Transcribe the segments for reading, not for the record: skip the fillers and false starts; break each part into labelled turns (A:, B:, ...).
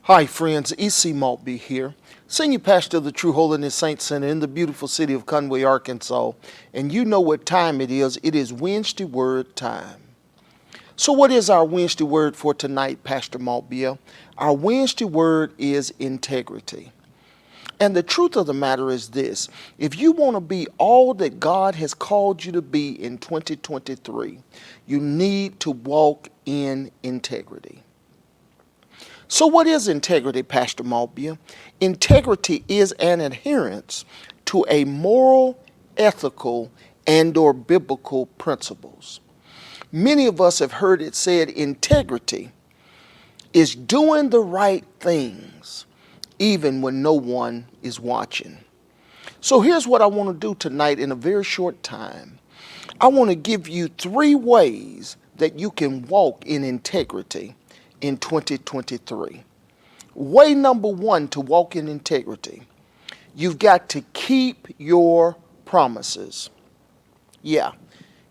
A: Hi friends, E.C. Maltbia here, Senior Pastor of the True Holiness Saints Center in the beautiful city of Conway, Arkansas. And you know what time it is. It is Wednesday Word time. So what is our Wednesday Word for tonight, Pastor Maltbia? Our Wednesday Word is integrity. And the truth of the matter is this: if you want to be all that God has called you to be in 2023, you need to walk in integrity. So what is integrity, Pastor Maltbia? Integrity is an adherence to a moral, ethical, and/or biblical principles. Many of us have heard it said integrity is doing the right things even when no one is watching. So here's what I want to do tonight in a very short time. I want to give you 3 ways that you can walk in integrity in 2023. Way number 1 to walk in integrity: you've got to keep your promises. Yeah,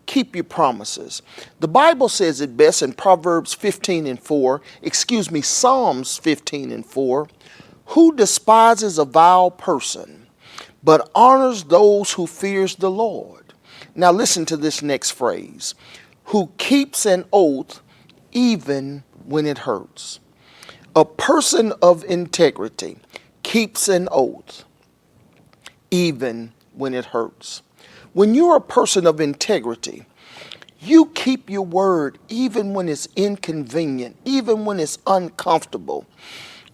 A: keep your promises. The Bible says it best in Psalms 15:4. Who despises a vile person, but honors those who fears the Lord. Now listen to this next phrase: who keeps an oath even when it hurts. A person of integrity keeps an oath even when it hurts. When you're a person of integrity, you keep your word even when it's inconvenient, even when it's uncomfortable,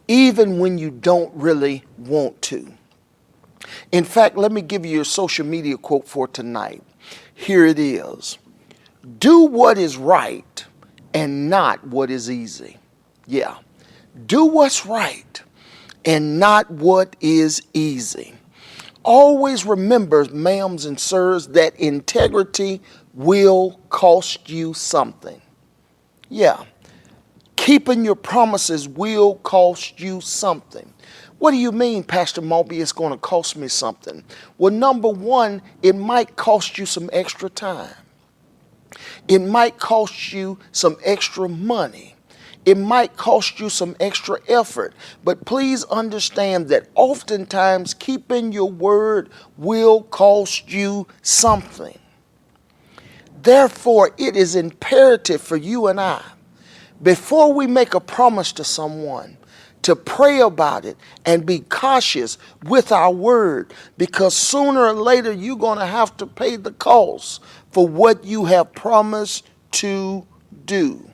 A: even when you don't really want to. In fact, let me give you your social media quote for tonight. Here it is: do what is right and not what is easy. Yeah, do what's right and not what is easy. Always remember, ma'ams and sirs, that integrity will cost you something. Yeah, keeping your promises will cost you something. What do you mean, Pastor Maltbia, it's going to cost me something? Well, number 1, it might cost you some extra time. It might cost you some extra money. It might cost you some extra effort. But please understand that oftentimes keeping your word will cost you something. Therefore, it is imperative for you and I, before we make a promise to someone, to pray about it and be cautious with our word, because sooner or later you're going to have to pay the cost for what you have promised to do.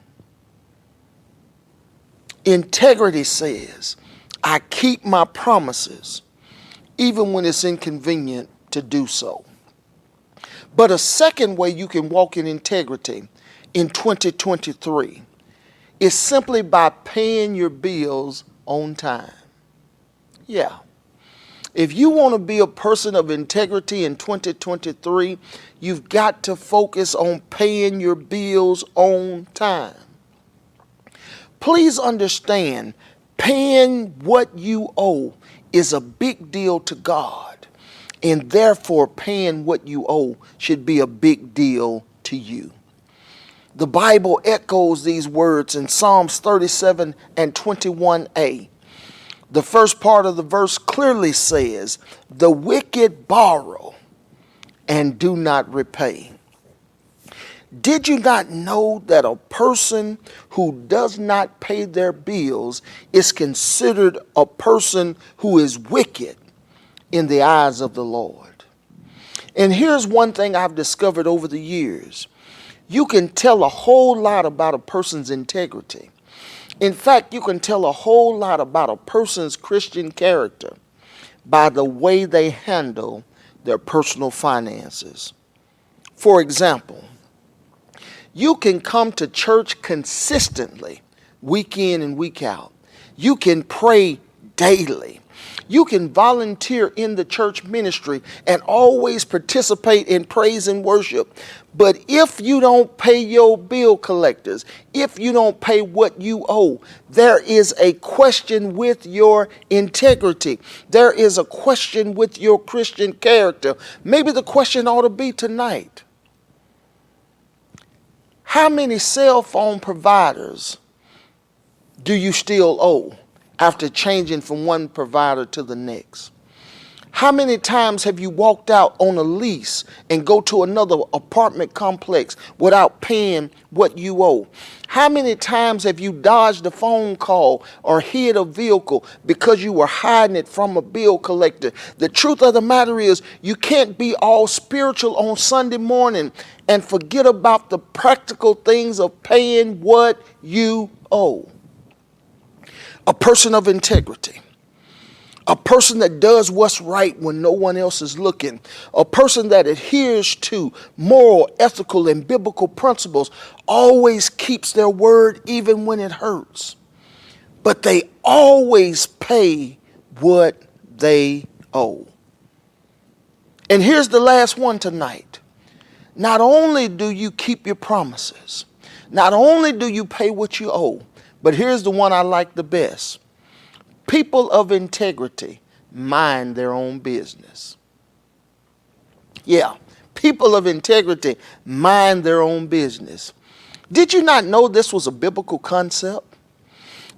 A: Integrity says, I keep my promises even when it's inconvenient to do so. But a second way you can walk in integrity in 2023 is simply by paying your bills on time. Yeah. If you want to be a person of integrity in 2023, you've got to focus on paying your bills on time. Please understand, paying what you owe is a big deal to God, and therefore paying what you owe should be a big deal to you. The Bible echoes these words in Psalms 37 and 21a. The first part of the verse clearly says, the wicked borrow and do not repay. Did you not know that a person who does not pay their bills is considered a person who is wicked in the eyes of the Lord? And here's one thing I've discovered over the years. You can tell a whole lot about a person's integrity. In fact, you can tell a whole lot about a person's Christian character by the way they handle their personal finances. For example, you can come to church consistently, week in and week out. You can pray daily. You can volunteer in the church ministry and always participate in praise and worship. But if you don't pay your bill collectors, if you don't pay what you owe, there is a question with your integrity. There is a question with your Christian character. Maybe the question ought to be tonight: how many cell phone providers do you still owe? after changing from one provider to the next? How many times have you walked out on a lease and go to another apartment complex without paying what you owe? How many times have you dodged a phone call or hid a vehicle because you were hiding it from a bill collector? The truth of the matter is, you can't be all spiritual on Sunday morning and forget about the practical things of paying what you owe. A person of integrity. A person that does what's right when no one else is looking. A person that adheres to moral, ethical, and biblical principles always keeps their word even when it hurts. But they always pay what they owe. And here's the last one tonight. Not only do you keep your promises, not only do you pay what you owe, but here's the one I like the best. People of integrity mind their own business. Yeah, people of integrity mind their own business. Did you not know this was a biblical concept?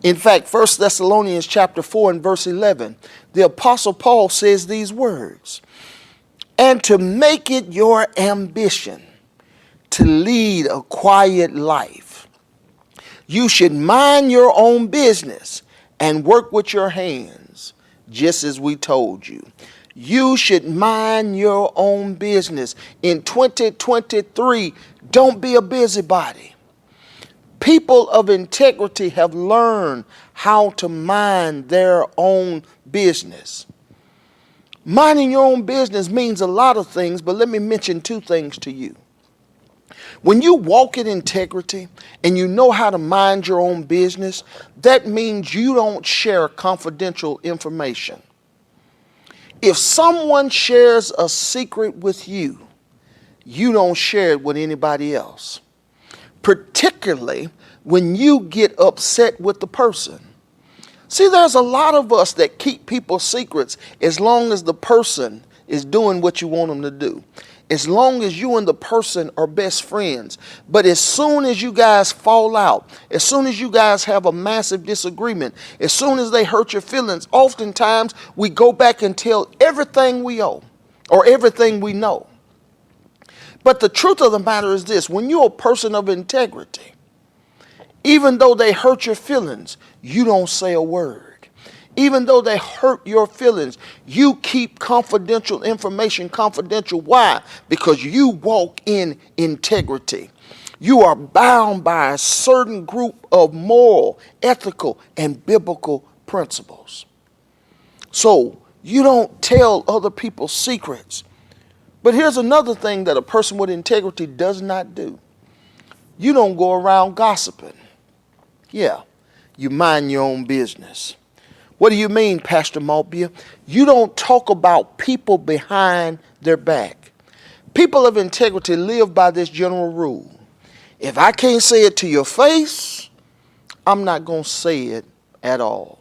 A: In fact, 1 Thessalonians chapter 4 and verse 11, the Apostle Paul says these words, "And to make it your ambition to lead a quiet life, you should mind your own business and work with your hands, just as we told you." You should mind your own business. In 2023, don't be a busybody. People of integrity have learned how to mind their own business. Minding your own business means a lot of things, but let me mention two things to you. When you walk in integrity and you know how to mind your own business, that means you don't share confidential information. If someone shares a secret with you, you don't share it with anybody else, particularly when you get upset with the person. See, there's a lot of us that keep people's secrets as long as the person is doing what you want them to do. As long as you and the person are best friends. But as soon as you guys fall out, as soon as you guys have a massive disagreement, as soon as they hurt your feelings, oftentimes we go back and tell everything we owe or everything we know. But the truth of the matter is this: when you're a person of integrity, even though they hurt your feelings, you don't say a word. Even though they hurt your feelings, you keep confidential information confidential. Why? Because you walk in integrity. You are bound by a certain group of moral, ethical, and biblical principles. So you don't tell other people's secrets. But here's another thing that a person with integrity does not do. You don't go around gossiping. Yeah, you mind your own business. What do you mean, Pastor Maltbia? You don't talk about people behind their back. People of integrity live by this general rule. If I can't say it to your face, I'm not going to say it at all.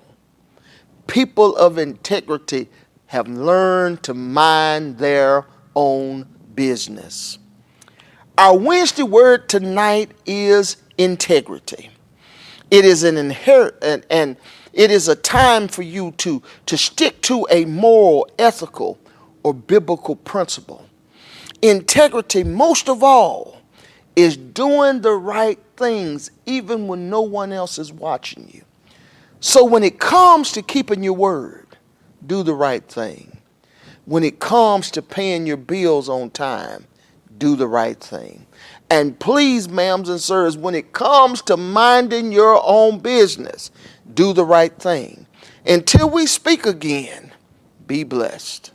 A: People of integrity have learned to mind their own business. Our Wednesday word tonight is integrity. It is it is a time for you to stick to a moral, ethical, or biblical principle. Integrity, most of all, is doing the right things even when no one else is watching you. So when it comes to keeping your word, do the right thing. When it comes to paying your bills on time, do the right thing. And please, ma'ams and sirs, when it comes to minding your own business, do the right thing. Until we speak again, be blessed.